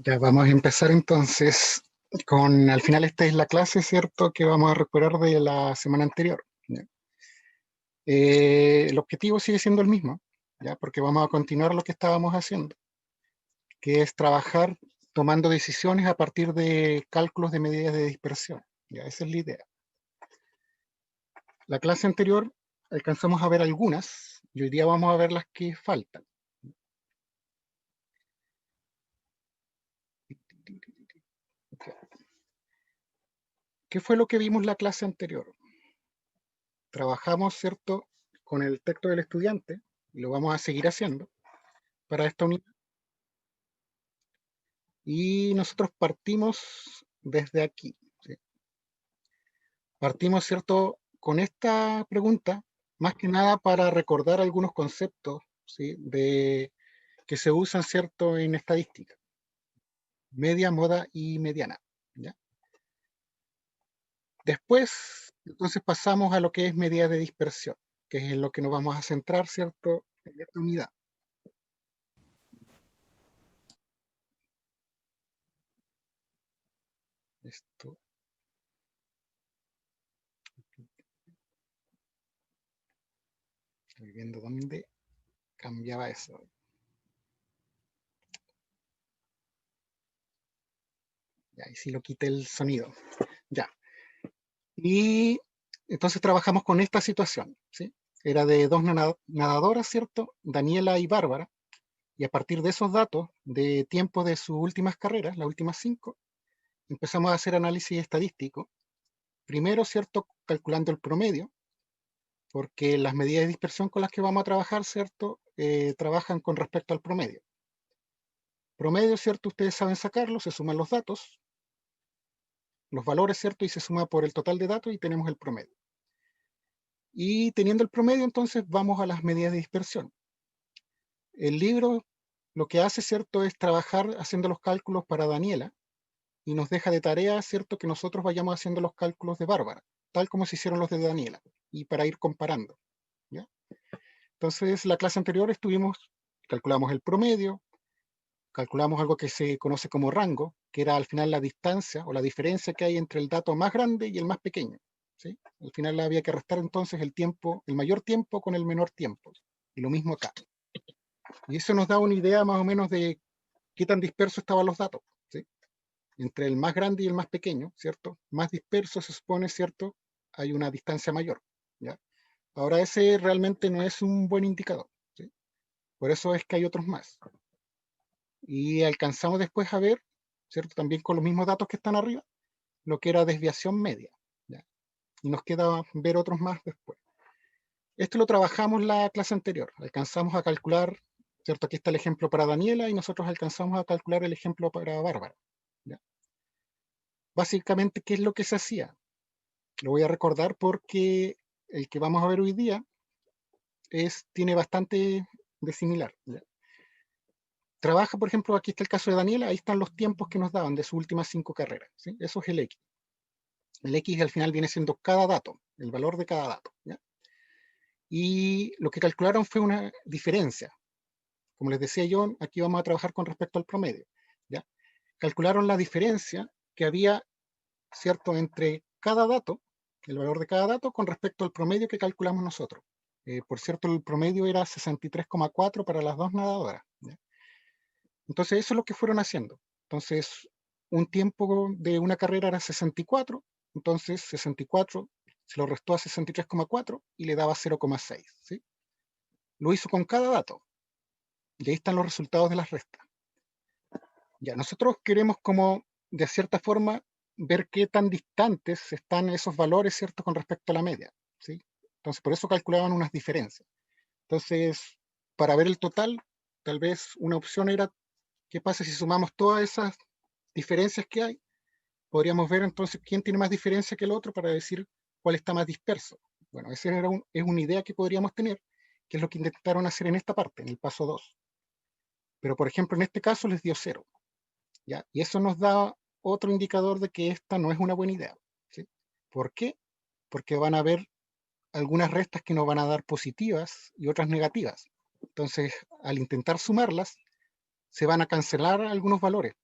Ya vamos a empezar entonces con, al final esta es la clase, ¿cierto?, que vamos a recuperar de la semana anterior. ¿Ya? El objetivo sigue siendo el mismo, ¿ya? Porque vamos a continuar lo que estábamos haciendo, que es trabajar tomando decisiones a partir de cálculos de medidas de dispersión. ¿Ya? Esa es la idea. La clase anterior alcanzamos a ver algunas y hoy día vamos a ver las que faltan. ¿Qué fue lo que vimos la clase anterior? Trabajamos, ¿cierto?, con el texto del estudiante, y lo vamos a seguir haciendo para esta unidad. Y nosotros partimos desde aquí. ¿Sí? Partimos, ¿cierto?, con esta pregunta, más que nada para recordar algunos conceptos, ¿sí?, que se usan, ¿cierto?, en estadística. Media, moda y mediana. ¿Ya? Después, entonces pasamos a lo que es medida de dispersión, que es en lo que nos vamos a centrar, ¿cierto?, en esta unidad. Esto. Estoy viendo dónde cambiaba eso. Ya, y si lo quité el sonido. Ya. Y entonces trabajamos con esta situación, ¿sí? Era de dos nadadoras, ¿cierto? Daniela y Bárbara. Y a partir de esos datos, de tiempo de sus últimas carreras, las últimas 5, empezamos a hacer análisis estadístico. Primero, ¿cierto?, calculando el promedio, porque las medidas de dispersión con las que vamos a trabajar, ¿cierto?, trabajan con respecto al promedio. Promedio, ¿cierto?, ustedes saben sacarlo, se suman los datos, los valores, ¿cierto?, y se suma por el total de datos y tenemos el promedio. Y teniendo el promedio, entonces vamos a las medidas de dispersión. El libro lo que hace, ¿cierto?, es trabajar haciendo los cálculos para Daniela y nos deja de tarea, ¿cierto?, que nosotros vayamos haciendo los cálculos de Bárbara, tal como se hicieron los de Daniela, y para ir comparando. ¿Ya? Entonces, la clase anterior calculamos el promedio, calculamos algo que se conoce como rango, que era al final la distancia o la diferencia que hay entre el dato más grande y el más pequeño. ¿Sí? Al final había que restar entonces el tiempo, el mayor tiempo con el menor tiempo. Y lo mismo acá. Y eso nos da una idea más o menos de qué tan dispersos estaban los datos. ¿Sí? Entre el más grande y el más pequeño, ¿cierto? Más disperso se supone, ¿cierto? Hay una distancia mayor. ¿Ya? Ahora ese realmente no es un buen indicador. ¿Sí? Por eso es que hay otros más. Y alcanzamos después a ver, ¿cierto? También con los mismos datos que están arriba, lo que era desviación media. ¿Ya? Y nos queda ver otros más después. Esto lo trabajamos la clase anterior. Alcanzamos a calcular, ¿cierto? Aquí está el ejemplo para Daniela y nosotros alcanzamos a calcular el ejemplo para Bárbara. ¿Ya? Básicamente, ¿qué es lo que se hacía? Lo voy a recordar porque el que vamos a ver hoy día tiene bastante de similar. ¿Ya? Trabaja, por ejemplo, aquí está el caso de Daniela, ahí están los tiempos que nos daban de sus últimas 5 carreras. ¿Sí? Eso es el X. El X al final viene siendo cada dato, el valor de cada dato. ¿Ya? Y lo que calcularon fue una diferencia. Como les decía yo, aquí vamos a trabajar con respecto al promedio. ¿Ya? Calcularon la diferencia que había, ¿cierto?, entre cada dato, el valor de cada dato, con respecto al promedio que calculamos nosotros. Por cierto, el promedio era 63,4 para las dos nadadoras. ¿Ya? Entonces, eso es lo que fueron haciendo. Entonces, un tiempo de una carrera era 64, entonces 64 se lo restó a 63,4 y le daba 0,6. ¿Sí? Lo hizo con cada dato. Y ahí están los resultados de las restas. Ya, nosotros queremos como, de cierta forma, ver qué tan distantes están esos valores, ¿cierto?, con respecto a la media. ¿Sí? Entonces, por eso calculaban unas diferencias. Entonces, para ver el total, tal vez una opción era, ¿qué pasa si sumamos todas esas diferencias que hay? Podríamos ver entonces quién tiene más diferencia que el otro para decir cuál está más disperso. Bueno, esa es una idea que podríamos tener, que es lo que intentaron hacer en esta parte, en el paso 2. Pero, por ejemplo, en este caso les dio 0. ¿Ya? Y eso nos da otro indicador de que esta no es una buena idea. ¿Sí? ¿Por qué? Porque van a haber algunas restas que nos van a dar positivas y otras negativas. Entonces, al intentar sumarlas, se van a cancelar algunos valores.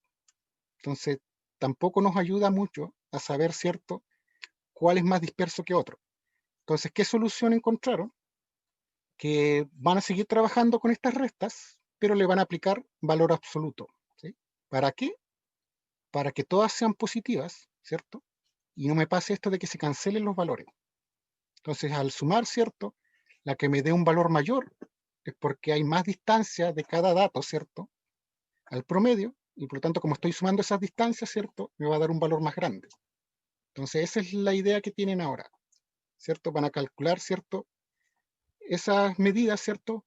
Entonces, tampoco nos ayuda mucho a saber, ¿cierto?, cuál es más disperso que otro. Entonces, ¿qué solución encontraron? Que van a seguir trabajando con estas restas, pero le van a aplicar valor absoluto, ¿sí? ¿Para qué? Para que todas sean positivas, ¿cierto? Y no me pase esto de que se cancelen los valores. Entonces, al sumar, ¿cierto?, la que me dé un valor mayor es porque hay más distancia de cada dato, ¿cierto?, al promedio, y por lo tanto, como estoy sumando esas distancias, ¿cierto?, me va a dar un valor más grande. Entonces, esa es la idea que tienen ahora, ¿cierto? Van a calcular, ¿cierto?, esas medidas, ¿cierto?,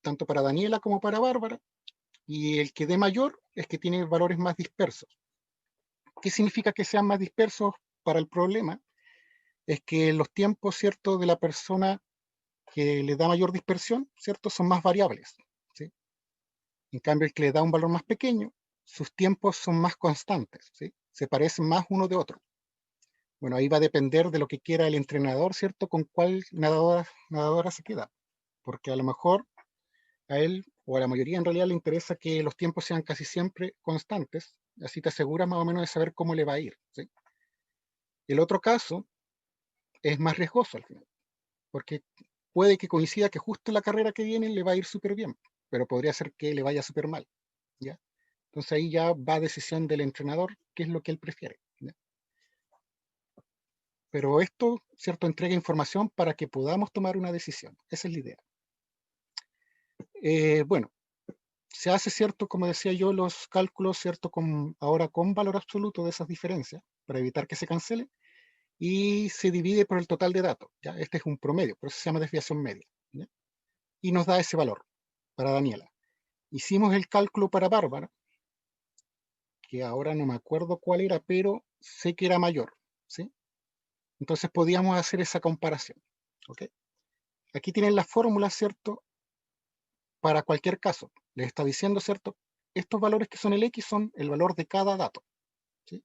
tanto para Daniela como para Bárbara, y el que dé mayor es que tiene valores más dispersos. ¿Qué significa que sean más dispersos para el problema? Es que los tiempos, ¿cierto?, de la persona que le da mayor dispersión, ¿cierto?, son más variables, ¿sí? En cambio, el que le da un valor más pequeño, sus tiempos son más constantes, ¿sí? Se parecen más uno de otro. Bueno, ahí va a depender de lo que quiera el entrenador, ¿cierto?, con cuál nadadora se queda. Porque a lo mejor a él, o a la mayoría en realidad, le interesa que los tiempos sean casi siempre constantes, así te aseguras más o menos de saber cómo le va a ir, ¿sí? El otro caso es más riesgoso al final, porque puede que coincida que justo en la carrera que viene le va a ir súper bien, pero podría ser que le vaya súper mal, ¿ya? Entonces ahí ya va a decisión del entrenador qué es lo que él prefiere, ¿ya? Pero esto, ¿cierto?, entrega información para que podamos tomar una decisión. Esa es la idea. Bueno, se hace, ¿cierto?, como decía yo, los cálculos, ¿cierto?, ahora con valor absoluto de esas diferencias, para evitar que se cancele, y se divide por el total de datos, ¿ya? Este es un promedio, por eso se llama desviación media, ¿ya? Y nos da ese valor para Daniela. Hicimos el cálculo para Bárbara, que ahora no me acuerdo cuál era, pero sé que era mayor, ¿sí? Entonces podíamos hacer esa comparación, ¿ok? Aquí tienen las fórmulas, ¿cierto?, para cualquier caso. Les está diciendo, ¿cierto?, estos valores que son el X son el valor de cada dato, ¿sí?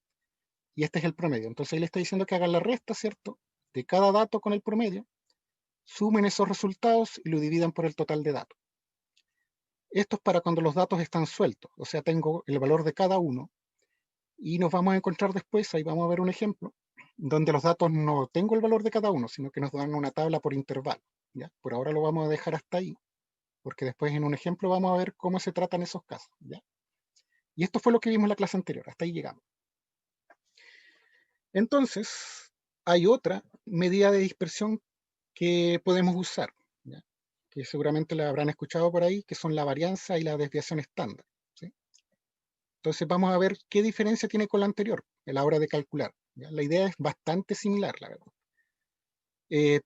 Y este es el promedio. Entonces ahí le está diciendo que hagan la resta, ¿cierto?, de cada dato con el promedio, sumen esos resultados y lo dividan por el total de datos. Esto es para cuando los datos están sueltos, o sea, tengo el valor de cada uno, y nos vamos a encontrar después, ahí vamos a ver un ejemplo, donde los datos no tengo el valor de cada uno, sino que nos dan una tabla por intervalo, ¿ya? Por ahora lo vamos a dejar hasta ahí, porque después en un ejemplo vamos a ver cómo se tratan esos casos, ¿ya? Y esto fue lo que vimos en la clase anterior, hasta ahí llegamos. Entonces, hay otra medida de dispersión que podemos usar, ¿ya?, que seguramente la habrán escuchado por ahí, que son la varianza y la desviación estándar, ¿sí? Entonces vamos a ver qué diferencia tiene con la anterior a la hora de calcular, ¿ya? La idea es bastante similar, la verdad. Eh,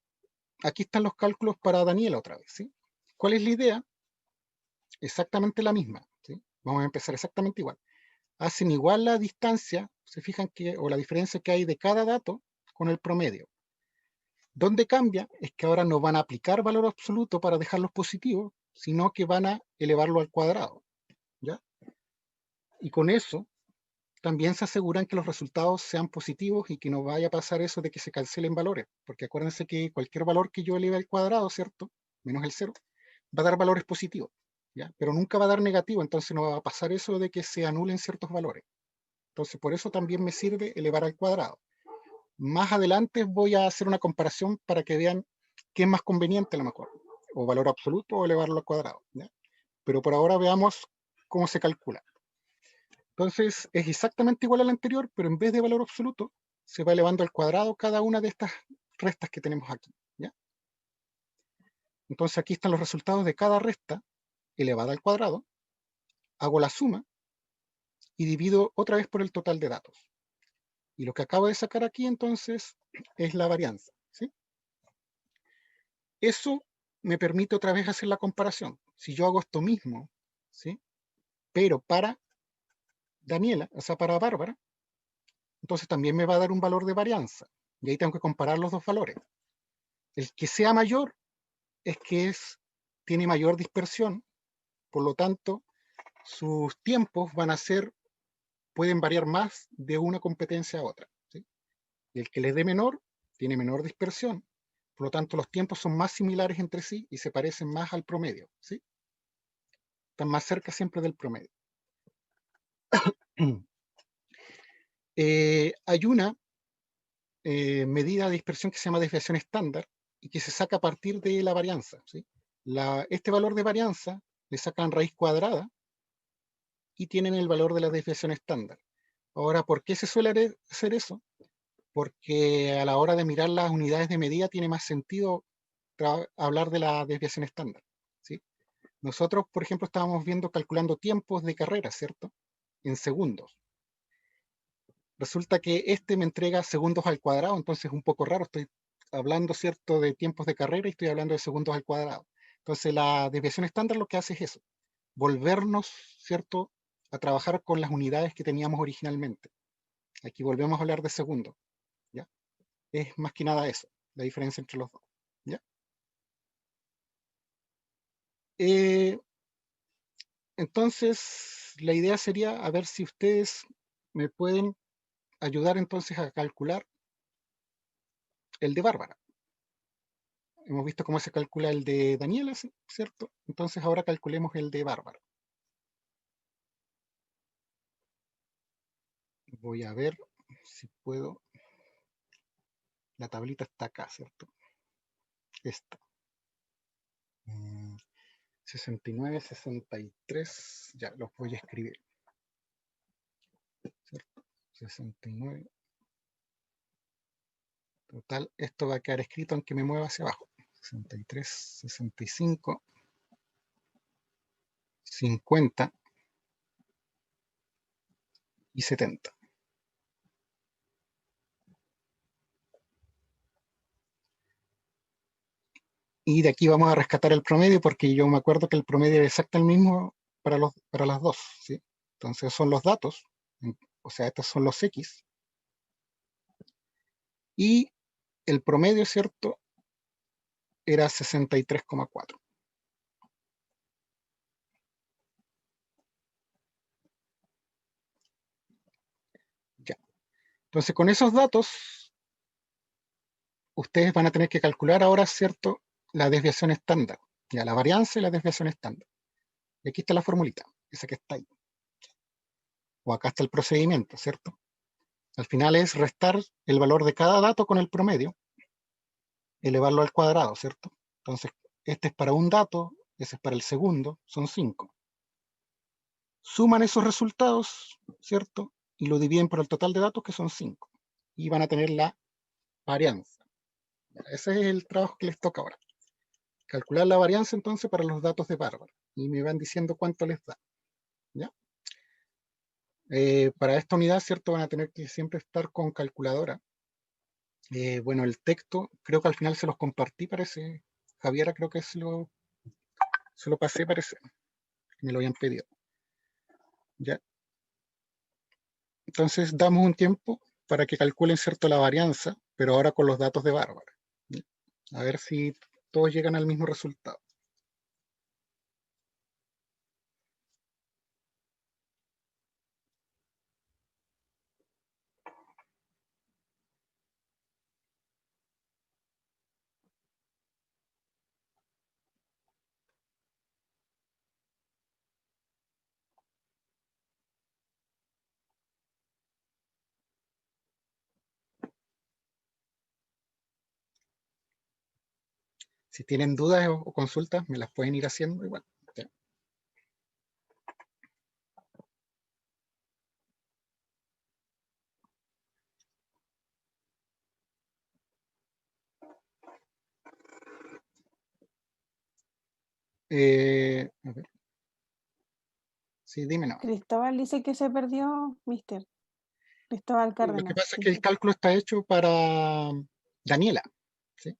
Aquí están los cálculos para Daniela otra vez, ¿sí? ¿Cuál es la idea? Exactamente la misma, ¿sí? Vamos a empezar exactamente igual. Hacen igual la distancia, se fijan que, o la diferencia que hay de cada dato con el promedio. Donde cambia es que ahora no van a aplicar valor absoluto para dejarlos positivos, sino que van a elevarlo al cuadrado, ¿ya? Y con eso también se aseguran que los resultados sean positivos y que no vaya a pasar eso de que se cancelen valores, porque acuérdense que cualquier valor que yo eleve al cuadrado, ¿cierto?, menos el cero, va a dar valores positivos, ¿ya? Pero nunca va a dar negativo, entonces no va a pasar eso de que se anulen ciertos valores. Entonces, por eso también me sirve elevar al cuadrado. Más adelante voy a hacer una comparación para que vean qué es más conveniente a lo mejor, o valor absoluto o elevarlo al cuadrado, ¿ya? Pero por ahora veamos cómo se calcula. Entonces es exactamente igual al anterior, pero en vez de valor absoluto, se va elevando al cuadrado cada una de estas restas que tenemos aquí, ¿ya? Entonces aquí están los resultados de cada resta elevada al cuadrado, hago la suma y divido otra vez por el total de datos. Y lo que acabo de sacar aquí entonces es la varianza, ¿sí? Eso me permite otra vez hacer la comparación. Si yo hago esto mismo, ¿sí?, pero para Daniela, o sea, para Bárbara, entonces también me va a dar un valor de varianza. Y ahí tengo que comparar los dos valores. El que sea mayor es que tiene mayor dispersión, por lo tanto, sus tiempos pueden variar más de una competencia a otra, ¿sí? Y el que les dé menor, tiene menor dispersión, por lo tanto, los tiempos son más similares entre sí y se parecen más al promedio, ¿sí? Están más cerca siempre del promedio. hay una medida de dispersión que se llama desviación estándar y que se saca a partir de la varianza, ¿sí? Este valor de varianza le sacan raíz cuadrada y tienen el valor de la desviación estándar. Ahora, ¿por qué se suele hacer eso? Porque a la hora de mirar las unidades de medida tiene más sentido hablar de la desviación estándar, ¿sí? Nosotros, por ejemplo, estábamos viendo calculando tiempos de carrera, ¿cierto? En segundos. Resulta que este me entrega segundos al cuadrado, entonces es un poco raro. Estoy hablando, ¿cierto?, de tiempos de carrera y estoy hablando de segundos al cuadrado. Entonces la desviación estándar lo que hace es eso, volvernos, ¿cierto?, a trabajar con las unidades que teníamos originalmente. Aquí volvemos a hablar de segundos, ¿ya? Es más que nada eso, la diferencia entre los dos, ¿ya? Entonces, la idea sería a ver si ustedes me pueden ayudar entonces a calcular el de Bárbara. Hemos visto cómo se calcula el de Daniela, ¿cierto? Entonces ahora calculemos el de Bárbara. Voy a ver si puedo. La tablita está acá, ¿cierto? Esta. 69, 63. Ya, los voy a escribir. ¿Cierto? 69. Total, esto va a quedar escrito aunque me mueva hacia abajo. 63, 65, 50 y 70. Y de aquí vamos a rescatar el promedio porque yo me acuerdo que el promedio es exacto el mismo para las dos, ¿sí? Entonces son los datos, o sea, estos son los X. Y el promedio, ¿cierto?, era 63,4. Ya. Entonces con esos datos, ustedes van a tener que calcular ahora, ¿cierto?, la desviación estándar, ya, la varianza y la desviación estándar. Y aquí está la formulita, esa que está ahí. O acá está el procedimiento, ¿cierto? Al final es restar el valor de cada dato con el promedio, elevarlo al cuadrado, ¿cierto? Entonces, este es para un dato, ese es para el segundo, son 5. Suman esos resultados, ¿cierto? Y lo dividen por el total de datos, que son 5. Y van a tener la varianza. Ese es el trabajo que les toca ahora. Calcular la varianza entonces para los datos de Bárbara. Y me van diciendo cuánto les da. ¿Ya? Para esta unidad, ¿cierto? Van a tener que siempre estar con calculadora. Bueno, el texto, creo que al final se los compartí, parece. Javiera, creo que se lo pasé, parece. Me lo habían pedido. ¿Ya? Entonces damos un tiempo para que calculen, ¿cierto?, la varianza, pero ahora con los datos de Bárbara. ¿Ya? A ver si todos llegan al mismo resultado. Si tienen dudas o consultas, me las pueden ir haciendo igual. ¿Ya? A ver. Sí, dime no. Cristóbal dice que se perdió, mister. Cristóbal Lo que Cárdenas, pasa es que el dice. cálculo está hecho para Daniela. ¿Sí?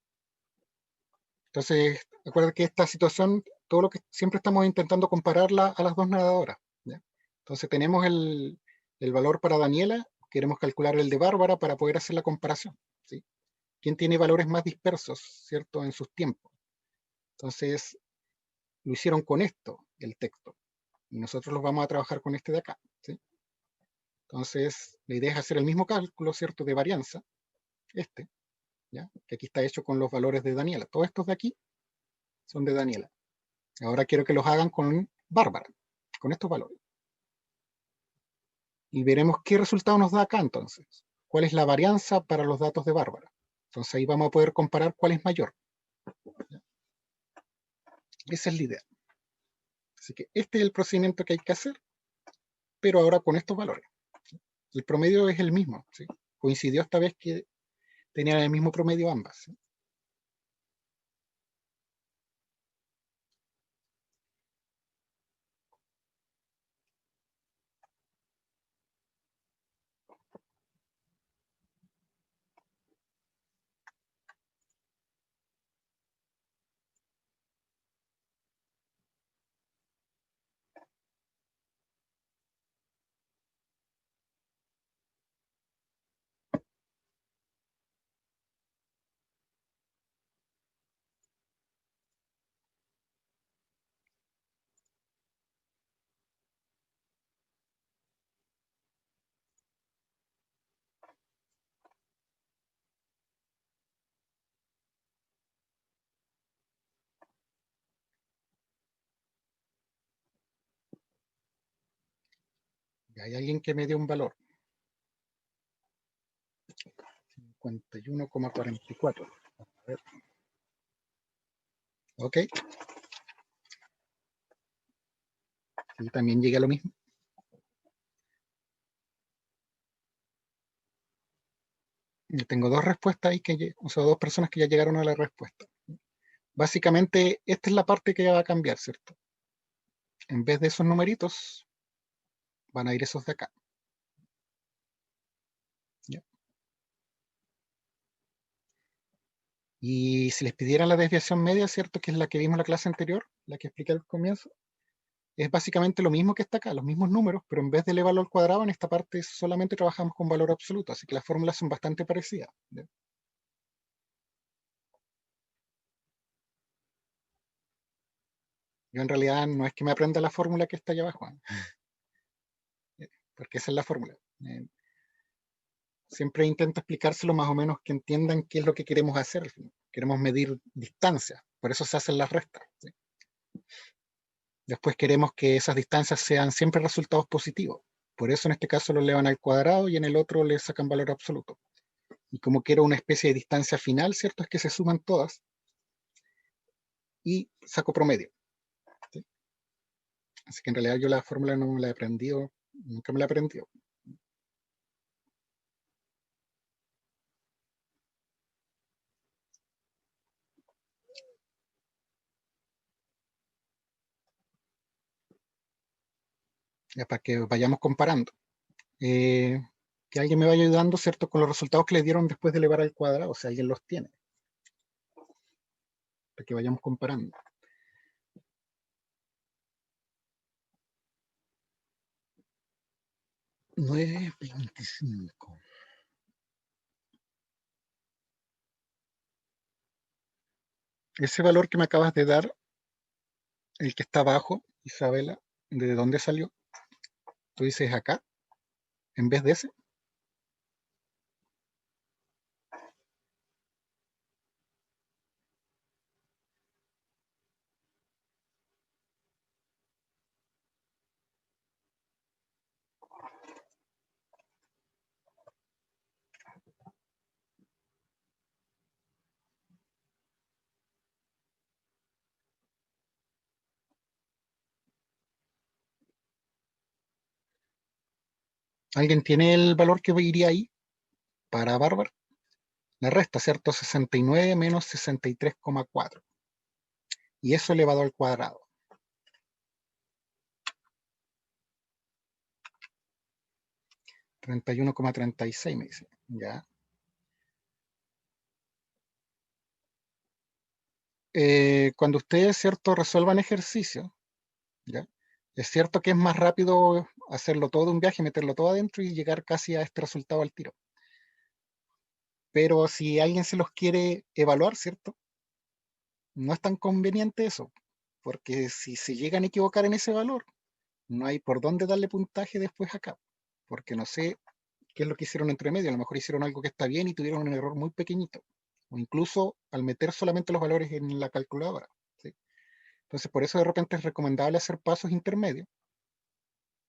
Entonces, recuerda que esta situación, todo lo que siempre estamos intentando compararla a las dos nadadoras. ¿Ya? Entonces tenemos el valor para Daniela, queremos calcular el de Bárbara para poder hacer la comparación. ¿Sí? ¿Quién tiene valores más dispersos, cierto, en sus tiempos? Entonces, lo hicieron con esto, el texto. Y nosotros los vamos a trabajar con este de acá. ¿Sí? Entonces, la idea es hacer el mismo cálculo, ¿cierto?, de varianza, este, ¿ya? Que aquí está hecho con los valores de Daniela. Todos estos de aquí son de Daniela. Ahora quiero que los hagan con Bárbara, con estos valores. y veremos qué resultado nos da acá entonces. ¿Cuál es la varianza para los datos de Bárbara? Entonces ahí vamos a poder comparar cuál es mayor. Esa es la idea. Así que este es el procedimiento que hay que hacer, pero ahora con estos valores. El promedio es el mismo, ¿sí? Coincidió esta vez que tenían el mismo promedio ambas, ¿sí? Y hay alguien que me dio un valor, 51,44. A ver. Ok. Y también llegué a lo mismo. Yo tengo dos respuestas ahí, o sea, dos personas que ya llegaron a la respuesta. Básicamente, esta es la parte que va a cambiar, ¿cierto? En vez de esos numeritos, van a ir esos de acá. ¿Ya? Y si les pidiera la desviación media, ¿cierto? Que es la que vimos en la clase anterior, la que expliqué al comienzo, es básicamente lo mismo que está acá, los mismos números, pero en vez de elevarlo al cuadrado, en esta parte solamente trabajamos con valor absoluto, así que las fórmulas son bastante parecidas. ¿Ya? Yo en realidad no es que me aprenda la fórmula que está allá abajo, porque esa es la fórmula. Siempre intento explicárselo más o menos que entiendan qué es lo que queremos hacer. Queremos medir distancias, por eso se hacen las restas. ¿Sí? Después queremos que esas distancias sean siempre resultados positivos. Por eso en este caso lo elevan al cuadrado y en el otro le sacan valor absoluto. Y como quiero una especie de distancia final, ¿cierto? Es que se suman todas y saco promedio. ¿Sí? Así que en realidad yo la fórmula no me la he aprendido, nunca me la he aprendido. Ya para que vayamos comparando. Que alguien me vaya ayudando, ¿cierto? Con los resultados que le dieron después de elevar al cuadrado, o sea, alguien los tiene. Para que vayamos comparando. 9,25. Ese valor que me acabas de dar, el que está abajo, Isabela, ¿de dónde salió? Tú dices acá, en vez de ese. ¿Alguien tiene el valor que iría ahí para Bárbara? La resta, ¿cierto? 69 menos 63,4. Y eso elevado al cuadrado. 31,36 me dice. Ya. Cuando ustedes, ¿cierto? Resuelvan ejercicio, ¿ya? Es cierto que es más rápido hacerlo todo de un viaje, meterlo todo adentro y llegar casi a este resultado al tiro. Pero si alguien se los quiere evaluar, ¿cierto? No es tan conveniente eso, porque si se llegan a equivocar en ese valor, no hay por dónde darle puntaje después acá, porque no sé qué es lo que hicieron entre medio, a lo mejor hicieron algo que está bien y tuvieron un error muy pequeñito, o incluso al meter solamente los valores en la calculadora. ¿Sí? Entonces, por eso de repente es recomendable hacer pasos intermedios,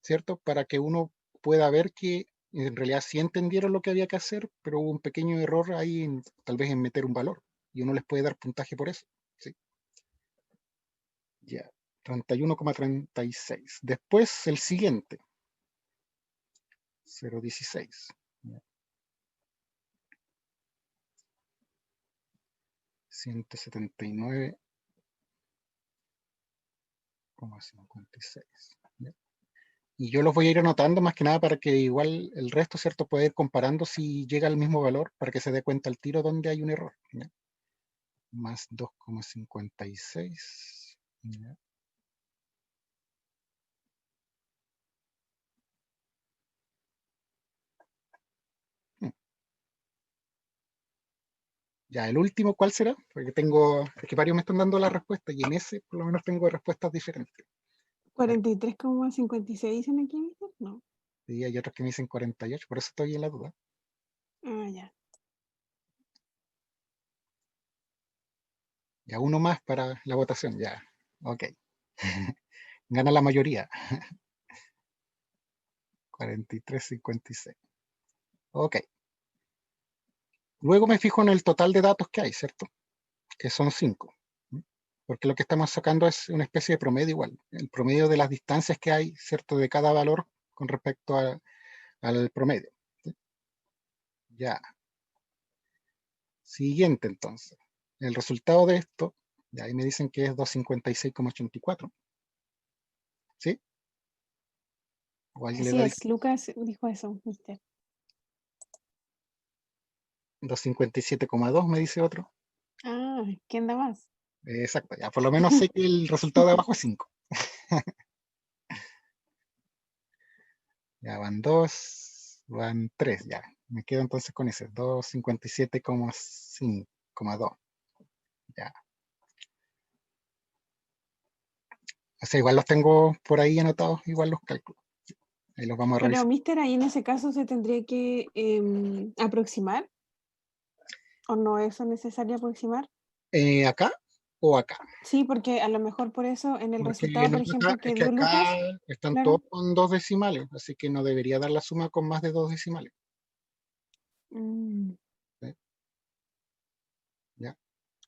¿cierto? Para que uno pueda ver que en realidad sí entendieron lo que había que hacer, pero hubo un pequeño error ahí, tal vez en meter un valor, y uno les puede dar puntaje por eso. ¿Sí? Ya, 31,36. Después el siguiente, 0,16. 179,56. Y yo los voy a ir anotando más que nada para que igual el resto, ¿cierto? Pueda ir comparando si llega al mismo valor para que se dé cuenta al tiro donde hay un error. ¿Ya? Más 2,56. ¿Ya? Ya, el último, ¿cuál será? Porque tengo, es que varios me están dando la respuesta y en ese por lo menos tengo respuestas diferentes. 43,56 dicen aquí, mister. No. Y hay otros que me dicen 48, por eso estoy en la duda. Ah, ya. Ya, uno más para la votación, ya. Ok. Gana la mayoría. 43,56. Ok. Luego me fijo en el total de datos que hay, ¿cierto? Que son 5. Porque lo que estamos sacando es una especie de promedio igual. El promedio de las distancias que hay, ¿cierto? De cada valor con respecto al promedio. ¿Sí? Ya. Siguiente entonces. El resultado de esto, ya ahí me dicen que es 256,84. ¿Sí? ¿O alguien le Así da es, Lucas dijo eso, mister. 257,2 me dice otro? Ah, ¿quién da más? Exacto, ya por lo menos sé que el resultado de abajo es 5. Ya van 2, van 3, ya. Me quedo entonces con ese, 257,5,2. Ya. O sea, igual los tengo por ahí anotados, igual los cálculos. Ahí los vamos a Pero, revisar. mister, ahí en ese caso se tendría que aproximar, ¿o no es necesario aproximar? ¿Acá o acá? Sí, porque a lo mejor por eso en el Porque resultado, no, por acá, ejemplo, es que que dio acá Lucas, están todos claro. con 2 decimales, así que no debería dar la suma con más de 2 decimales. Mm, ¿Sí? ¿Ya?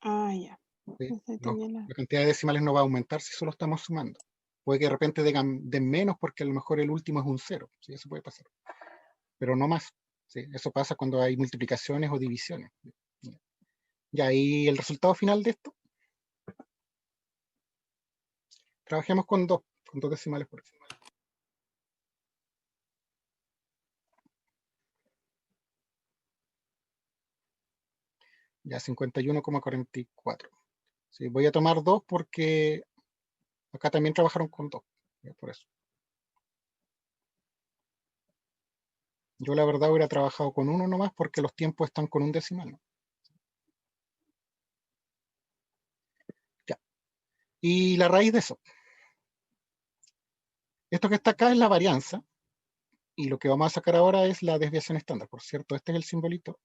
ah, ya. ¿Sí? Entonces tenía la... La cantidad de decimales no va a aumentar si solo estamos sumando. Puede que de repente den menos porque a lo mejor el último es un 0. ¿Sí? Eso puede pasar. Pero no más. ¿Sí? Eso pasa cuando hay multiplicaciones o divisiones. ¿Ya? Y ahí el resultado final de esto, trabajemos con 2 decimales por ejemplo. Ya 51,44. Sí, voy a tomar 2 porque acá también trabajaron con 2. Por eso. Yo la verdad hubiera trabajado con 1 nomás porque los tiempos están con un decimal, ¿no? Ya. Y la raíz de eso. Esto que está acá es la varianza. Y lo que vamos a sacar ahora es la desviación estándar. Por cierto, este es el simbolito.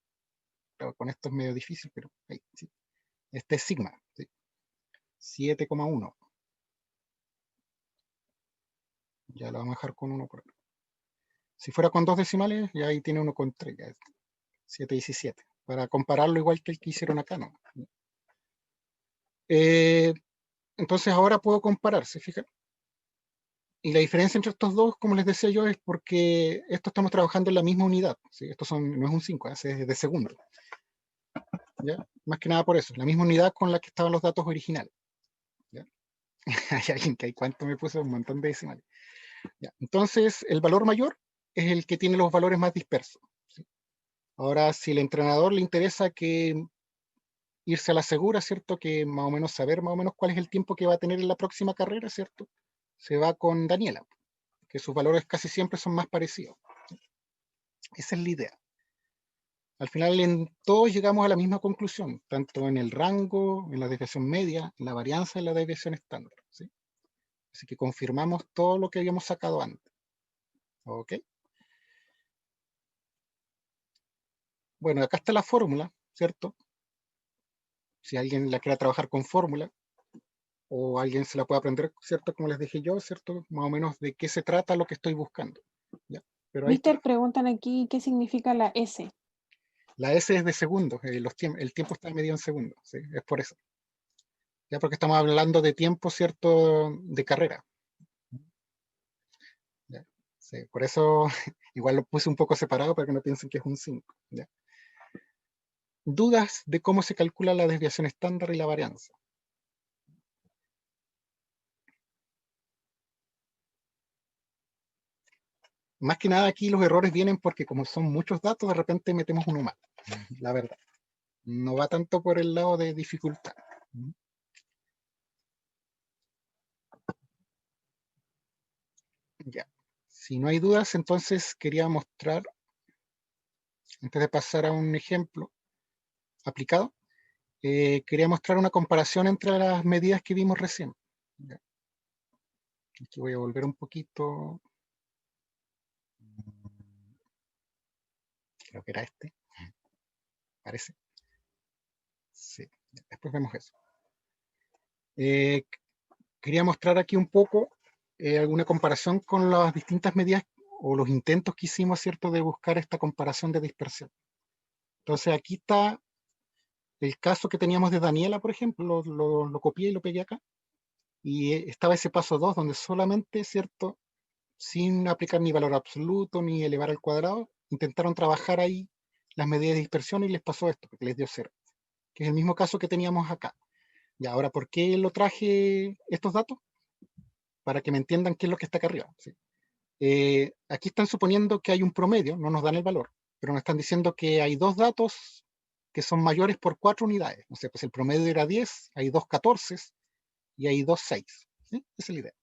Pero con esto es medio difícil, pero ahí, sí. Este es sigma. ¿Sí? 7,1. Ya lo vamos a dejar con 1 por acá. Si fuera con 2 decimales, ya ahí tiene 1,3. Ya 7,17. Para compararlo igual que el que hicieron acá, ¿no? Entonces ahora puedo comparar, ¿se fijan? Y la diferencia entre estos dos, como les decía yo, es porque esto estamos trabajando en la misma unidad. ¿Sí? Esto no es un 5, es de segundo. ¿Ya? Más que nada por eso, la misma unidad con la que estaban los datos originales. ¿Ya? Hay alguien que hay cuánto me puso un montón de decimales. ¿Ya? Entonces, el valor mayor es el que tiene los valores más dispersos. ¿Sí? Ahora, si el entrenador le interesa que irse a la segura, ¿cierto? Que más o menos saber más o menos cuál es el tiempo que va a tener en la próxima carrera, ¿cierto? Se va con Daniela, que sus valores casi siempre son más parecidos. Esa es la idea. Al final en todos llegamos a la misma conclusión, tanto en el rango, en la desviación media, en la varianza y la desviación estándar. ¿Sí? Así que confirmamos todo lo que habíamos sacado antes. ¿Ok? Bueno, acá está la fórmula, ¿cierto? Si alguien la quiere trabajar con fórmula, o alguien se la puede aprender, ¿cierto? Como les dije yo, ¿cierto? Más o menos de qué se trata lo que estoy buscando. ¿Ya? pero ahí está. Mister, preguntan aquí qué significa la S. La S es de segundos, el tiempo está medido en segundos, ¿sí? Es por eso. Ya porque estamos hablando de tiempo, ¿cierto? De carrera. ¿Ya? Sí, por eso igual lo puse un poco separado para que no piensen que es un 5. ¿Ya? Dudas de cómo se calcula la desviación estándar y la varianza. Más que nada aquí los errores vienen porque como son muchos datos, de repente metemos uno mal, la verdad. No va tanto por el lado de dificultad. Ya. Si no hay dudas, entonces quería mostrar, antes de pasar a un ejemplo aplicado, quería mostrar una comparación entre las medidas que vimos recién. Ya. Aquí voy a volver un poquito. Creo que era este, parece. Sí, después vemos eso. Eh, Quería mostrar aquí un poco alguna comparación con las distintas medidas o los intentos que hicimos, ¿cierto?, de buscar esta comparación de dispersión. Entonces aquí está el caso que teníamos de Daniela, por ejemplo, lo copié y lo pegué acá, y estaba ese paso 2 donde solamente, ¿cierto?, sin aplicar ni valor absoluto ni elevar al cuadrado, intentaron trabajar ahí las medidas de dispersión y les pasó esto, porque les dio 0, que es el mismo caso que teníamos acá. Y ahora, ¿por qué lo traje estos datos? Para que me entiendan qué es lo que está acá arriba. ¿Sí? Aquí están suponiendo que hay un promedio, no nos dan el valor, pero nos están diciendo que hay dos datos que son mayores por 4 unidades. No sé, pues el promedio era 10, hay dos 14 y hay dos 6. ¿Sí? Esa es la idea.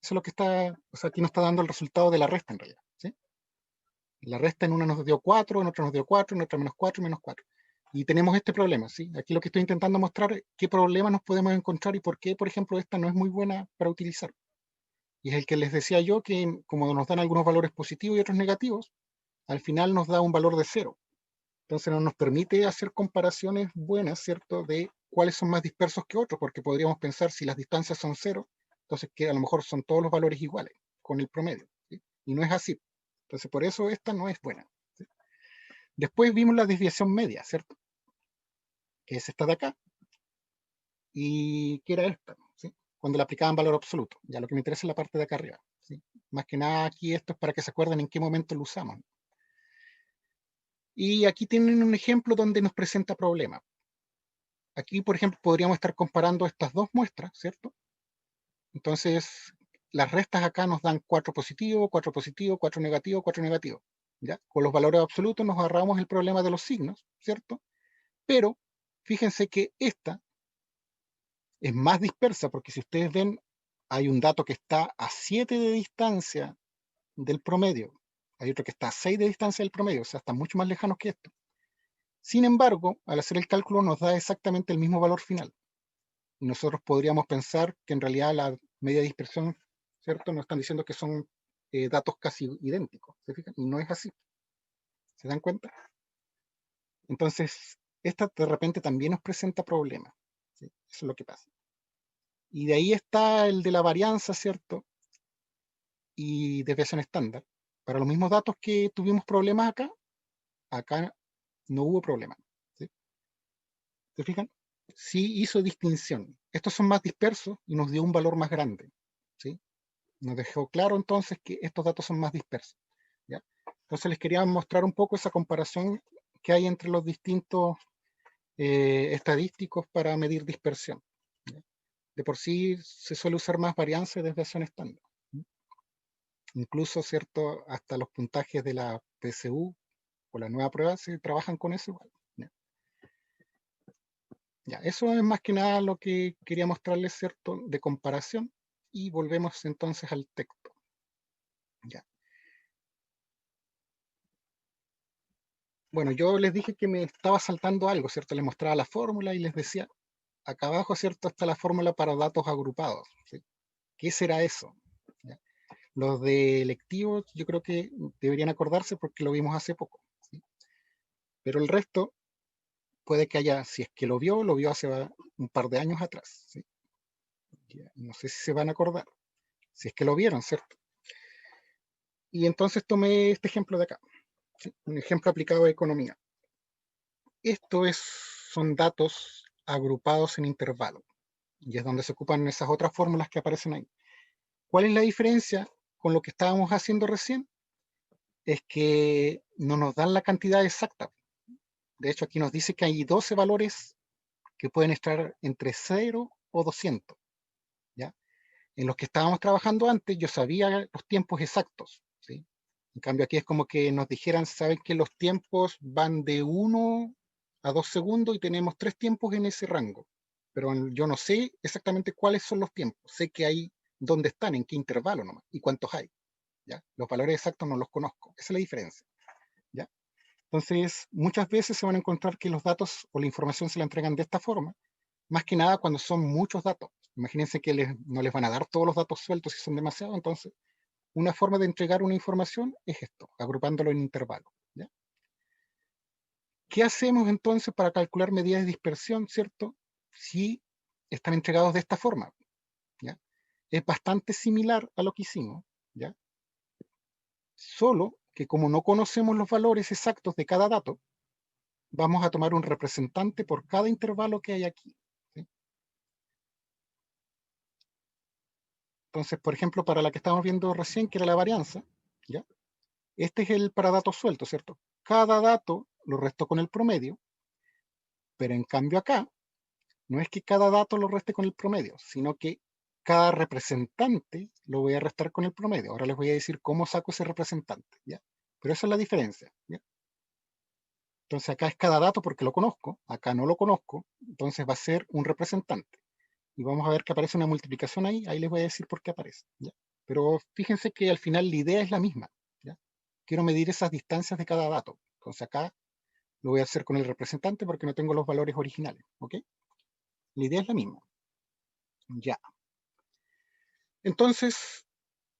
Eso es lo que está, o sea, aquí nos está dando el resultado de la resta en realidad. ¿Sí? La resta en una nos dio 4, en otra nos dio 4, en otra menos 4 y menos 4. Y tenemos este problema. ¿Sí? Aquí lo que estoy intentando mostrar es qué problemas nos podemos encontrar y por qué, por ejemplo, esta no es muy buena para utilizar. Y es el que les decía yo que como nos dan algunos valores positivos y otros negativos, al final nos da un valor de 0. Entonces no nos permite hacer comparaciones buenas, ¿cierto?, de cuáles son más dispersos que otros, porque podríamos pensar si las distancias son 0, entonces que a lo mejor son todos los valores iguales con el promedio. ¿Sí? Y no es así. Entonces por eso esta no es buena. ¿Sí? Después vimos la desviación media, ¿cierto? Que es esta de acá. Y que era esta, ¿sí? Cuando le aplicaban valor absoluto. Ya lo que me interesa es la parte de acá arriba. ¿Sí? Más que nada aquí esto es para que se acuerden en qué momento lo usamos. Y aquí tienen un ejemplo donde nos presenta problemas. Aquí, por ejemplo, podríamos estar comparando estas dos muestras, ¿cierto? Entonces, las restas acá nos dan 4 positivo, 4 positivo, 4 negativo, 4 negativo. ¿Ya? Con los valores absolutos nos ahorramos el problema de los signos, ¿cierto? Pero fíjense que esta es más dispersa porque si ustedes ven, hay un dato que está a 7 de distancia del promedio, hay otro que está a 6 de distancia del promedio, o sea, están mucho más lejanos que esto. Sin embargo, al hacer el cálculo nos da exactamente el mismo valor final. Y nosotros podríamos pensar que en realidad la media de dispersión, ¿cierto? Nos están diciendo que son datos casi idénticos, ¿se fijan? Y no es así. ¿Se dan cuenta? Entonces, esta de repente también nos presenta problemas. ¿Sí? Eso es lo que pasa. Y de ahí está el de la varianza, ¿cierto? Y desviación estándar. Para los mismos datos que tuvimos problemas acá, acá no hubo problema. ¿Sí? ¿Se fijan? Sí hizo distinción. Estos son más dispersos y nos dio un valor más grande. ¿Sí? Nos dejó claro entonces que estos datos son más dispersos. ¿Ya? Entonces les quería mostrar un poco esa comparación que hay entre los distintos estadísticos para medir dispersión. ¿Ya? De por sí se suele usar más varianza y desviación estándar. Incluso, ¿cierto? Hasta los puntajes de la PSU o la nueva prueba se trabajan con eso igual. ¿Ya? Ya, eso es más que nada lo que quería mostrarles, ¿cierto? De comparación. Y volvemos entonces al texto. Ya. Bueno, yo les dije que me estaba saltando algo, ¿cierto? Les mostraba la fórmula y les decía, acá abajo, ¿cierto? Está la fórmula para datos agrupados. ¿Sí? ¿Qué será eso? ¿Ya? Los de electivos yo creo que deberían acordarse porque lo vimos hace poco. ¿Sí? Pero el resto puede que haya, si es que lo vio hace un par de años atrás. ¿Sí? No sé si se van a acordar, si es que lo vieron, ¿cierto? Y entonces tomé este ejemplo de acá, ¿sí? Un ejemplo aplicado a economía. Son datos agrupados en intervalo, y es donde se ocupan esas otras fórmulas que aparecen ahí. ¿Cuál es la diferencia con lo que estábamos haciendo recién? Es que no nos dan la cantidad exacta. De hecho, aquí nos dice que hay 12 valores que pueden estar entre 0 o 200. ¿Ya? En los que estábamos trabajando antes, yo sabía los tiempos exactos. ¿Sí? En cambio, aquí es como que nos dijeran, saben que los tiempos van de 1 a 2 segundos y tenemos 3 tiempos en ese rango. Pero yo no sé exactamente cuáles son los tiempos. Sé que hay dónde están, en qué intervalo nomás, y cuántos hay. ¿Ya? Los valores exactos no los conozco. Esa es la diferencia. ¿Ya? Entonces, muchas veces se van a encontrar que los datos o la información se la entregan de esta forma, más que nada cuando son muchos datos. Imagínense que no les van a dar todos los datos sueltos si son demasiados, entonces una forma de entregar una información es esto, agrupándolo en intervalos. ¿Ya? ¿Qué hacemos entonces para calcular medidas de dispersión, cierto? Si están entregados de esta forma. ¿Ya? Es bastante similar a lo que hicimos, ¿ya? Solo que como no conocemos los valores exactos de cada dato, vamos a tomar un representante por cada intervalo que hay aquí. ¿Sí? Entonces, por ejemplo, para la que estábamos viendo recién, que era la varianza, ¿ya? Este es el para datos sueltos, ¿cierto? Cada dato lo resto con el promedio, pero en cambio acá, no es que cada dato lo reste con el promedio, sino que cada representante lo voy a restar con el promedio. Ahora les voy a decir cómo saco ese representante, ¿ya? Pero esa es la diferencia, ¿ya? Entonces acá es cada dato porque lo conozco, acá no lo conozco, entonces va a ser un representante. Y vamos a ver que aparece una multiplicación ahí les voy a decir por qué aparece, ¿ya? Pero fíjense que al final la idea es la misma, ¿ya? Quiero medir esas distancias de cada dato. Entonces acá lo voy a hacer con el representante porque no tengo los valores originales, ¿ok? La idea es la misma, ya. Entonces,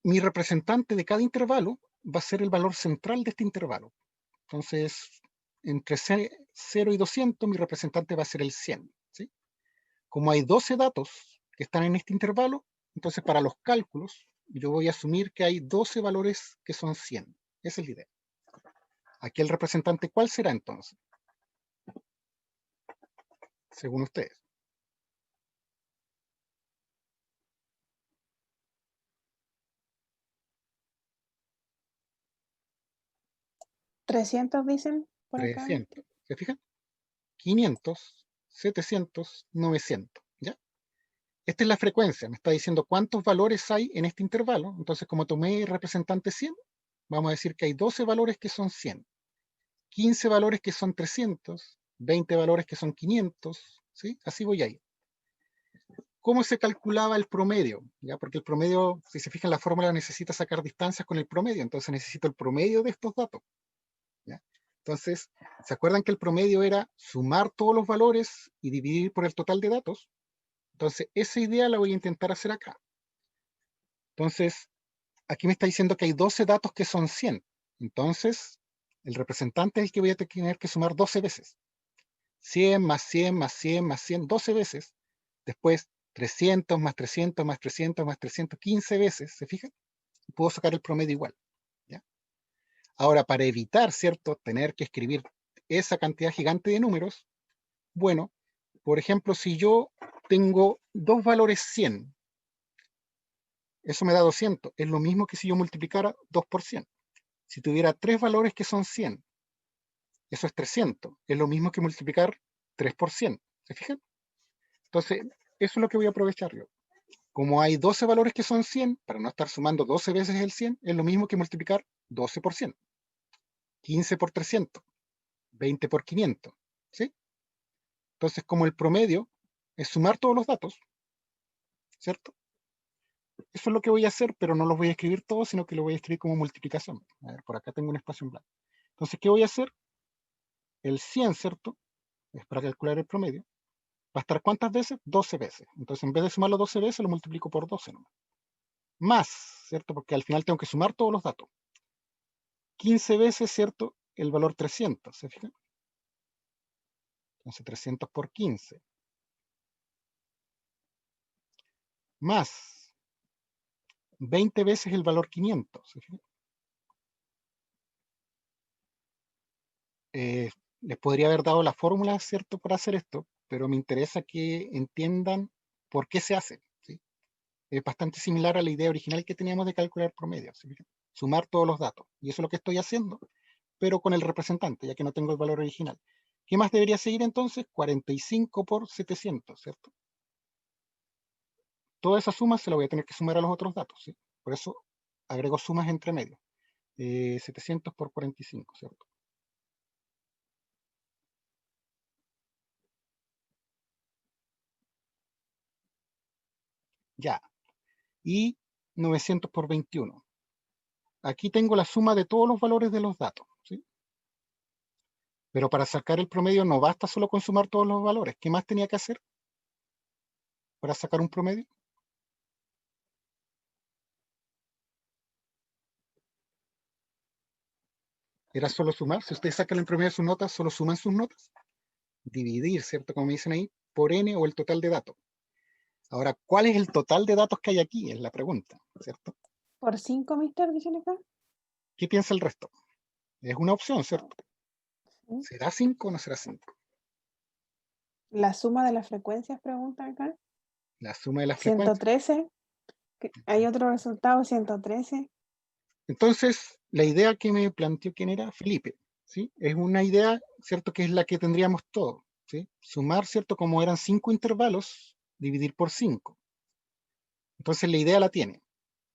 mi representante de cada intervalo va a ser el valor central de este intervalo. Entonces, entre 0 y 200, mi representante va a ser el 100, ¿sí? Como hay 12 datos que están en este intervalo, entonces para los cálculos, yo voy a asumir que hay 12 valores que son 100. Esa es la idea. Aquí el representante, ¿cuál será entonces? Según ustedes. 300 dicen por acá. 300. ¿Se fijan? 500, 700, 900. ¿Ya? Esta es la frecuencia. Me está diciendo cuántos valores hay en este intervalo. Entonces, como tomé el representante 100, vamos a decir que hay 12 valores que son 100. 15 valores que son 300, 20 valores que son 500, ¿sí? Así voy ahí. ¿Cómo se calculaba el promedio? ¿Ya? Porque el promedio, si se fijan, la fórmula necesita sacar distancias con el promedio, entonces necesito el promedio de estos datos. ¿Ya? Entonces, ¿se acuerdan que el promedio era sumar todos los valores y dividir por el total de datos? Entonces, esa idea la voy a intentar hacer acá. Entonces, aquí me está diciendo que hay 12 datos que son 100. Entonces, el representante es el que voy a tener que sumar 12 veces. 100 más 100 más 100 más 100, 12 veces. Después 300 más 300 más 300 más 300, 15 veces, ¿se fijan? Y puedo sacar el promedio igual. ¿Ya? Ahora, para evitar, ¿cierto?, tener que escribir esa cantidad gigante de números, bueno, por ejemplo, si yo tengo dos valores 100, eso me da 200. Es lo mismo que si yo multiplicara 2 por 100. Si tuviera tres valores que son 100, eso es 300. Es lo mismo que multiplicar 3 por 100. ¿Se fijan? Entonces, eso es lo que voy a aprovechar yo. Como hay 12 valores que son 100, para no estar sumando 12 veces el 100, es lo mismo que multiplicar 12 por 100, 15 por 300, 20 por 500. ¿Sí? Entonces, como el promedio es sumar todos los datos, ¿cierto? Eso es lo que voy a hacer, pero no los voy a escribir todos, sino que lo voy a escribir como multiplicación. A ver, por acá tengo un espacio en blanco. Entonces, ¿qué voy a hacer? El 100, ¿cierto? Es para calcular el promedio. ¿Va a estar cuántas veces? 12 veces. Entonces, en vez de sumarlo 12 veces, lo multiplico por 12 nomás. Más, ¿cierto? Porque al final tengo que sumar todos los datos. 15 veces, ¿cierto? El valor 300, ¿se fijan? Entonces 300 por 15. Más 20 veces el valor 500, ¿se fijan? les podría haber dado la fórmula, ¿cierto?, para hacer esto, pero me interesa que entiendan por qué se hace, ¿sí? Es bastante similar a la idea original que teníamos de calcular promedio, ¿sí? Sumar todos los datos. Y eso es lo que estoy haciendo, pero con el representante, ya que no tengo el valor original. ¿Qué más debería seguir entonces? 45 por 700, ¿cierto? Toda esa suma se la voy a tener que sumar a los otros datos, ¿sí? Por eso agrego sumas entre medio. 700 por 45, ¿cierto? Ya. Y 900 por 21. Aquí tengo la suma de todos los valores de los datos, ¿sí? Pero para sacar el promedio no basta solo con sumar todos los valores. ¿Qué más tenía que hacer para sacar un promedio? Era solo sumar. Si ustedes sacan el promedio de sus notas, solo suman sus notas. Dividir, ¿cierto? Como me dicen ahí, por n o el total de datos. Ahora, ¿cuál es el total de datos que hay aquí? Es la pregunta, ¿cierto? Por 5, mister, dicen acá. ¿Qué piensa el resto? Es una opción, ¿cierto? Sí. ¿Será 5 o no será 5? La suma de las frecuencias, pregunta acá. La suma de las frecuencias. 113. Hay otro resultado, 113. Entonces, la idea que me planteó quién era Felipe, ¿sí? Es una idea, ¿cierto? Que es la que tendríamos todos, ¿sí? Sumar, ¿cierto? Como eran 5 intervalos, dividir por 5. Entonces, la idea la tiene.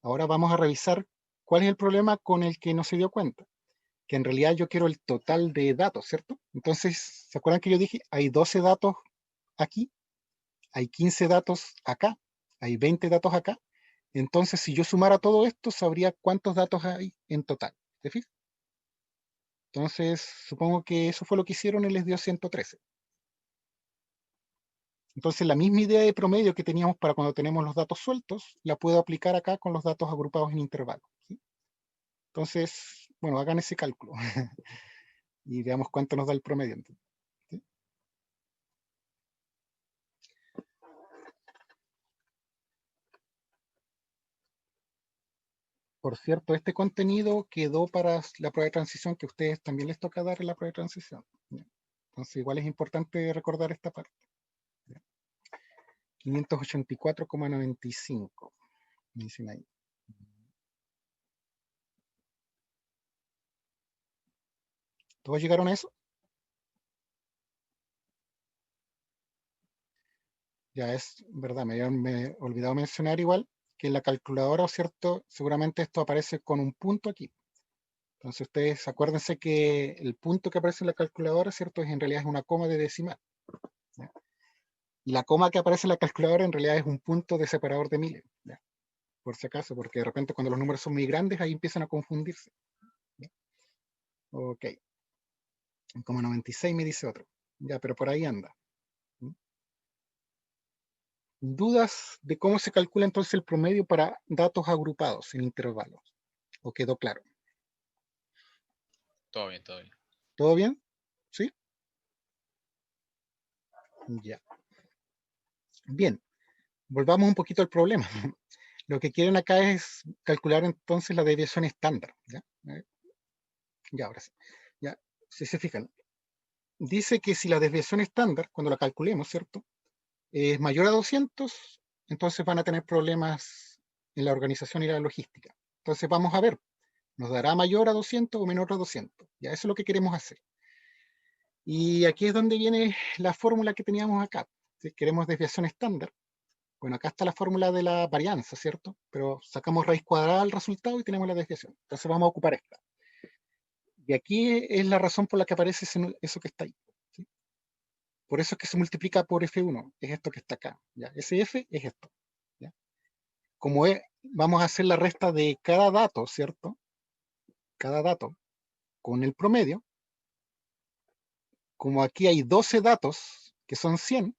Ahora vamos a revisar cuál es el problema con el que no se dio cuenta. Que en realidad yo quiero el total de datos, ¿cierto? Entonces, ¿se acuerdan que yo dije? Hay 12 datos aquí, hay 15 datos acá, hay 20 datos acá. Entonces, si yo sumara todo esto, sabría cuántos datos hay en total. ¿Te fijas? Entonces, supongo que eso fue lo que hicieron y les dio 113. Entonces, la misma idea de promedio que teníamos para cuando tenemos los datos sueltos, la puedo aplicar acá con los datos agrupados en intervalos, ¿sí? Entonces, bueno, hagan ese cálculo y veamos cuánto nos da el promedio. ¿Sí? Por cierto, este contenido quedó para la prueba de transición que a ustedes también les toca dar en la prueba de transición. ¿Ya? Entonces, igual es importante recordar esta parte. 584,95, me dicen ahí. ¿Todos llegaron a eso? Ya es verdad, me he olvidado mencionar igual que en la calculadora, ¿cierto? Seguramente esto aparece con un punto aquí. Entonces ustedes acuérdense que el punto que aparece en la calculadora, ¿cierto? En realidad es una coma de decimal, ¿ya? Y la coma que aparece en la calculadora en realidad es un punto de separador de miles, ¿ya? Por si acaso, porque de repente cuando los números son muy grandes ahí empiezan a confundirse, ¿ya? Ok, como 96 me dice otro, ya, pero por ahí anda. ¿Dudas de cómo se calcula entonces el promedio para datos agrupados en intervalos? ¿O quedó claro? Todo bien, todo bien. ¿Todo bien? ¿Sí? Ya. Bien, volvamos un poquito al problema. Lo que quieren acá es calcular entonces la desviación estándar. ¿Ya? Ya, ahora sí. Ya, si se fijan, dice que si la desviación estándar, cuando la calculemos, ¿cierto? Es mayor a 200, entonces van a tener problemas en la organización y la logística. Entonces vamos a ver, ¿nos dará mayor a 200 o menor a 200? Ya, eso es lo que queremos hacer. Y aquí es donde viene la fórmula que teníamos acá. Si queremos desviación estándar, bueno, acá está la fórmula de la varianza, ¿cierto? Pero sacamos raíz cuadrada al resultado y tenemos la desviación. Entonces vamos a ocupar esta. Y aquí es la razón por la que aparece eso que está ahí, ¿sí? Por eso es que se multiplica por F1, es esto que está acá, ¿ya? Ese F es esto, ¿ya? Como vamos a hacer la resta de cada dato, ¿cierto? Cada dato con el promedio. Como aquí hay 12 datos, que son 100,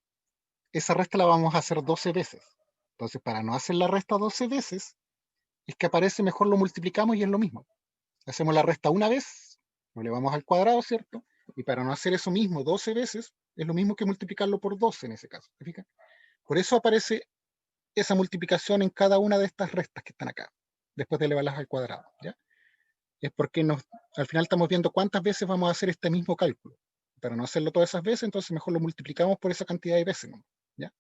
esa resta la vamos a hacer 12 veces. Entonces, para no hacer la resta 12 veces, es que aparece mejor lo multiplicamos y es lo mismo. Hacemos la resta una vez, lo elevamos al cuadrado, ¿cierto? Y para no hacer eso mismo 12 veces, es lo mismo que multiplicarlo por 12 en ese caso. ¿Te fijas? Por eso aparece esa multiplicación en cada una de estas restas que están acá, después de elevarlas al cuadrado, ¿ya? Es porque al final estamos viendo cuántas veces vamos a hacer este mismo cálculo. Para no hacerlo todas esas veces, entonces mejor lo multiplicamos por esa cantidad de veces, ¿no? ¿Ya?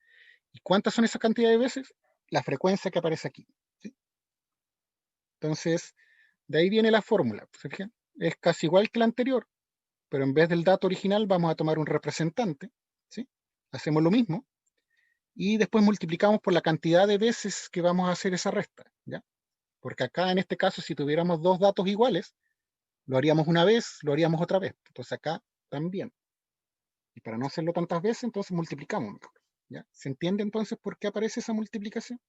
¿Y cuántas son esa cantidad de veces? La frecuencia que aparece aquí, ¿sí? Entonces, de ahí viene la fórmula, ¿se fijan? Es casi igual que la anterior, pero en vez del dato original vamos a tomar un representante, ¿sí? Hacemos lo mismo, y después multiplicamos por la cantidad de veces que vamos a hacer esa resta, ¿ya? Porque acá en este caso, si tuviéramos dos datos iguales, lo haríamos una vez, lo haríamos otra vez. Entonces acá también. Y para no hacerlo tantas veces, entonces multiplicamos mejor, ¿ya? ¿Se entiende entonces por qué aparece esa multiplicación?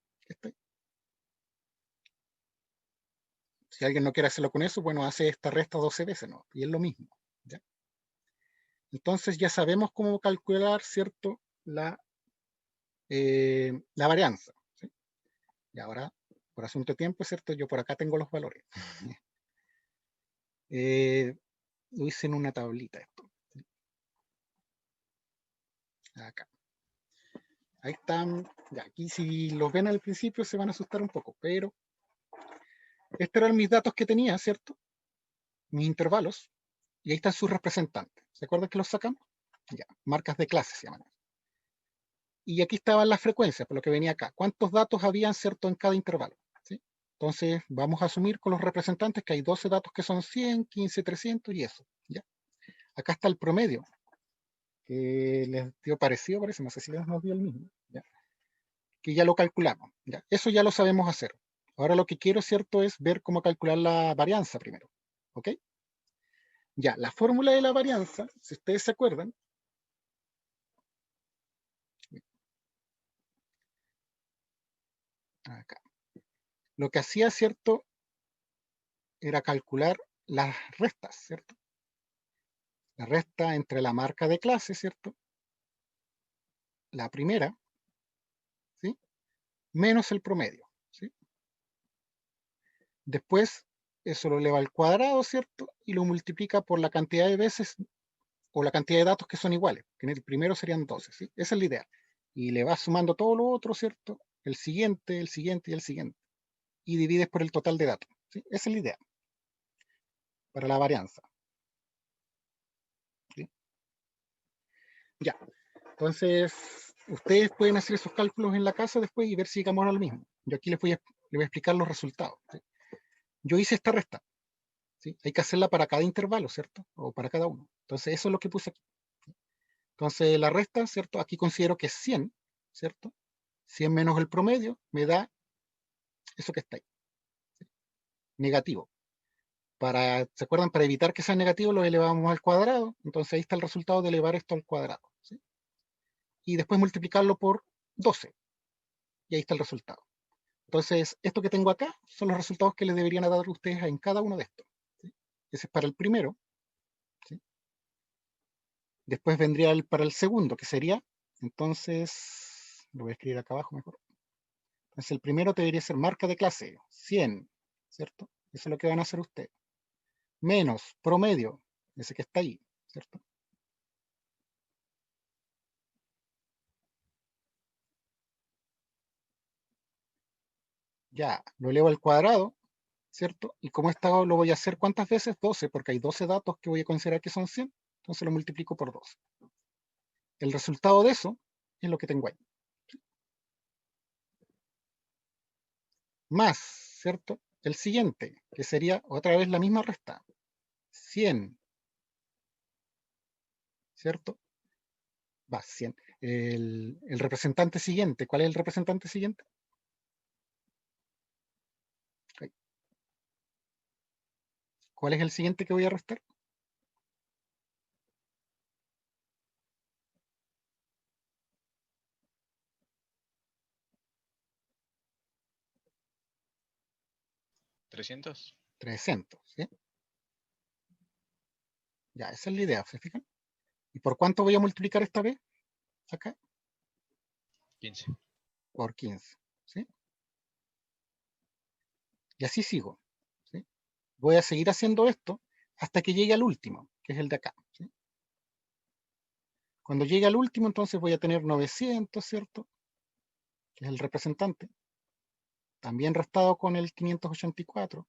Si alguien no quiere hacerlo con eso, bueno, hace esta resta 12 veces, ¿no? Y es lo mismo, ¿ya? Entonces ya sabemos cómo calcular, ¿cierto? La varianza, ¿sí? Y ahora, por asunto de tiempo, ¿cierto? Yo por acá tengo los valores. Lo hice en una tablita esto. ¿Sí? Acá. Ahí están. Ya, aquí si los ven al principio se van a asustar un poco, pero estos eran mis datos que tenía, ¿cierto? Mis intervalos. Y ahí están sus representantes. ¿Se acuerdan que los sacamos? Ya, marcas de clase se llaman. Y aquí estaban las frecuencias, por lo que venía acá. ¿Cuántos datos habían, cierto, en cada intervalo? ¿Sí? Entonces, vamos a asumir con los representantes que hay 12 datos que son 100, 15, 300 y eso. ¿Ya? Acá está el promedio, que les dio parecido, parece, no sé si les nos dio el mismo. ¿Ya? Que ya lo calculamos. ¿Ya? Eso ya lo sabemos hacer. Ahora lo que quiero, cierto, es ver cómo calcular la varianza primero. ¿Ok? Ya, la fórmula de la varianza, si ustedes se acuerdan, acá, lo que hacía, cierto, era calcular las restas, ¿cierto? La resta entre la marca de clase, ¿cierto? La primera, ¿sí? Menos el promedio, ¿sí? Después, eso lo eleva al cuadrado, ¿cierto? Y lo multiplica por la cantidad de veces o la cantidad de datos que son iguales, que en el primero serían 12, ¿sí? Esa es la idea. Y le vas sumando todo lo otro, ¿cierto? El siguiente, el siguiente y el siguiente. Y divides por el total de datos, ¿sí? Esa es la idea para la varianza, ¿sí? Ya. Entonces, ustedes pueden hacer esos cálculos en la casa después y ver si llegamos a lo mismo. Yo aquí les voy a explicar los resultados, ¿sí? Yo hice esta resta, ¿sí? Hay que hacerla para cada intervalo, ¿cierto? O para cada uno. Entonces, eso es lo que puse aquí. Entonces, la resta, ¿cierto? Aquí considero que es 100, ¿cierto? 100 menos el promedio me da eso que está ahí, ¿sí? Negativo. ¿Se acuerdan? Para evitar que sea negativo lo elevamos al cuadrado. Entonces, ahí está el resultado de elevar esto al cuadrado, ¿sí? Y después multiplicarlo por 12. Y ahí está el resultado. Entonces, esto que tengo acá son los resultados que les deberían dar ustedes en cada uno de estos, ¿sí? Ese es para el primero, ¿sí? Después vendría para el segundo, que sería, entonces, lo voy a escribir acá abajo mejor. Entonces, el primero debería ser marca de clase, 100, ¿cierto? Eso es lo que van a hacer ustedes. Menos promedio, ese que está ahí, ¿cierto? Ya, lo elevo al cuadrado, ¿cierto? Y como esto lo voy a hacer, ¿cuántas veces? 12, porque hay 12 datos que voy a considerar que son 100, entonces lo multiplico por 12. El resultado de eso es lo que tengo ahí. Más, ¿cierto? El siguiente, que sería otra vez la misma resta. 100, ¿cierto? Va, 100. El representante siguiente, ¿cuál es el representante siguiente? Ahí. ¿Cuál es el siguiente que voy a restar? ¿300? 300, ¿sí? Ya, esa es la idea, ¿se fijan? ¿Y por cuánto voy a multiplicar esta vez? Acá, 15. por 15, ¿sí? Y así sigo, ¿sí? Voy a seguir haciendo esto hasta que llegue al último, que es el de acá, ¿sí? Cuando llegue al último, entonces voy a tener 900, ¿cierto? Que es el representante. También restado con el 584.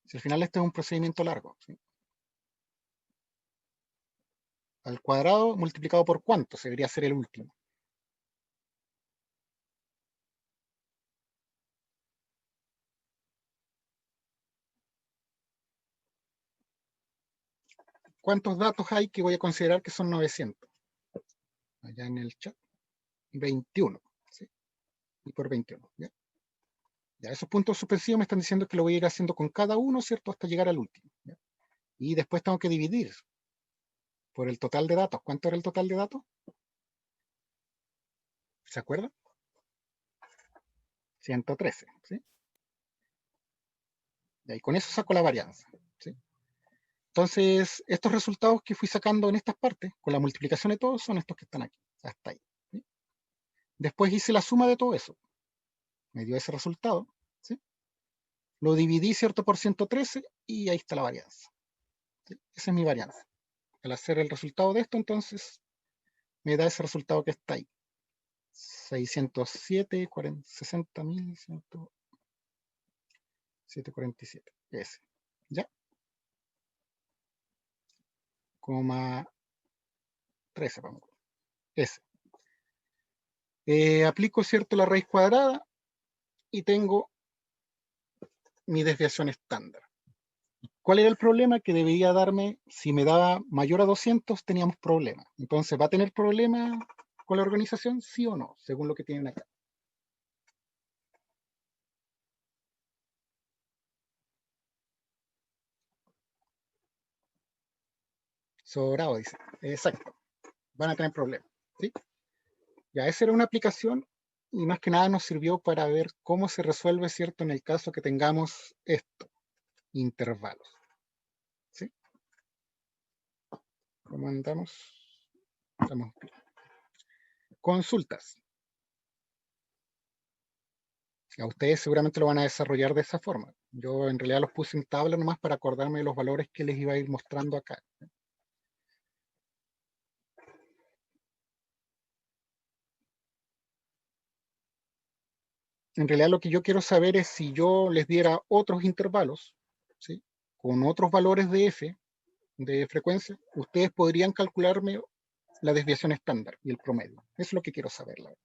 Si al final este es un procedimiento largo, ¿sí? Al cuadrado multiplicado por cuánto, se debería ser el último. ¿Cuántos datos hay que voy a considerar que son 900? Allá en el chat. 21, ¿sí? Y por 21, ¿ya? Ya, esos puntos suspensivos me están diciendo que lo voy a ir haciendo con cada uno, ¿cierto? Hasta llegar al último, ¿ya? Y después tengo que dividir por el total de datos. ¿Cuánto era el total de datos? ¿Se acuerdan? 113, ¿sí? Y con eso saco la varianza, ¿sí? Entonces, estos resultados que fui sacando en estas partes, con la multiplicación de todos, son estos que están aquí, hasta ahí, ¿sí? Después hice la suma de todo eso, me dio ese resultado, ¿sí? Lo dividí, ¿cierto?, por 113 y ahí está la varianza, ¿sí? Esa es mi varianza. Al hacer el resultado de esto, entonces, me da ese resultado que está ahí. 607, 60.747, ese, ¿ya? Coma 13, vamos. Ese. Aplico, ¿cierto?, la raíz cuadrada y tengo mi desviación estándar. ¿Cuál era el problema? Que debería darme, si me daba mayor a 200, teníamos problema. Entonces, ¿va a tener problema con la organización? ¿Sí o no? Según lo que tienen acá. Sobrado, dice. Exacto. Van a tener problemas, ¿sí? Ya, esa era una aplicación y más que nada nos sirvió para ver cómo se resuelve, ¿cierto?, en el caso que tengamos esto, intervalos, ¿sí? ¿Cómo andamos? Estamos bien. Consultas. A ustedes seguramente lo van a desarrollar de esa forma. Yo en realidad los puse en tabla nomás para acordarme de los valores que les iba a ir mostrando acá. En realidad lo que yo quiero saber es si yo les diera otros intervalos, ¿sí?, con otros valores de f, de frecuencia, ustedes podrían calcularme la desviación estándar y el promedio. Eso es lo que quiero saber, la verdad.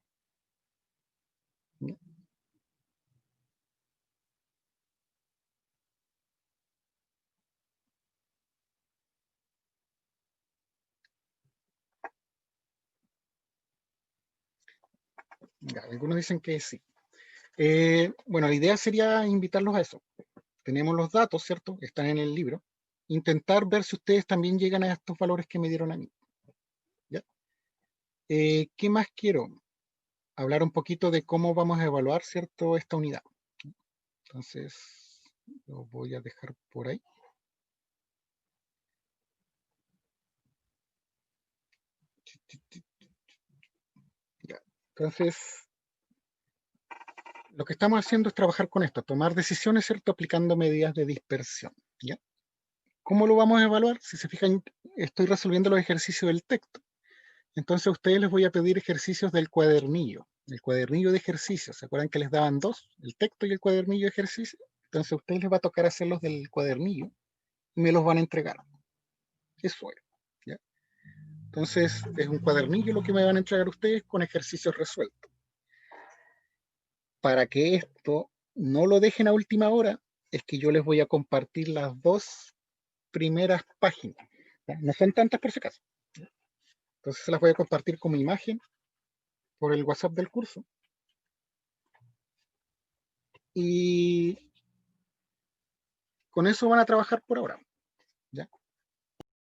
Ya, algunos dicen que sí. Bueno, la idea sería invitarlos a eso. Tenemos los datos, ¿cierto? Están en el libro. Intentar ver si ustedes también llegan a estos valores que me dieron a mí. ¿Ya? ¿Qué más quiero? Hablar un poquito de cómo vamos a evaluar, ¿cierto?, esta unidad. Entonces, lo voy a dejar por ahí. Ya. Entonces, lo que estamos haciendo es trabajar con esto, tomar decisiones, ¿cierto?, aplicando medidas de dispersión. ¿Ya? ¿Cómo lo vamos a evaluar? Si se fijan, estoy resolviendo los ejercicios del texto. Entonces a ustedes les voy a pedir ejercicios del cuadernillo. El cuadernillo de ejercicios. ¿Se acuerdan que les daban dos? El texto y el cuadernillo de ejercicios. Entonces a ustedes les va a tocar hacerlos del cuadernillo y me los van a entregar. Eso es. ¿Ya? Entonces es un cuadernillo lo que me van a entregar ustedes con ejercicios resueltos. Para que esto no lo dejen a última hora, es que yo les voy a compartir las dos primeras páginas. ¿Ya? No son tantas por si acaso. Entonces se las voy a compartir como imagen por el WhatsApp del curso. Y con eso van a trabajar por ahora, ¿ya?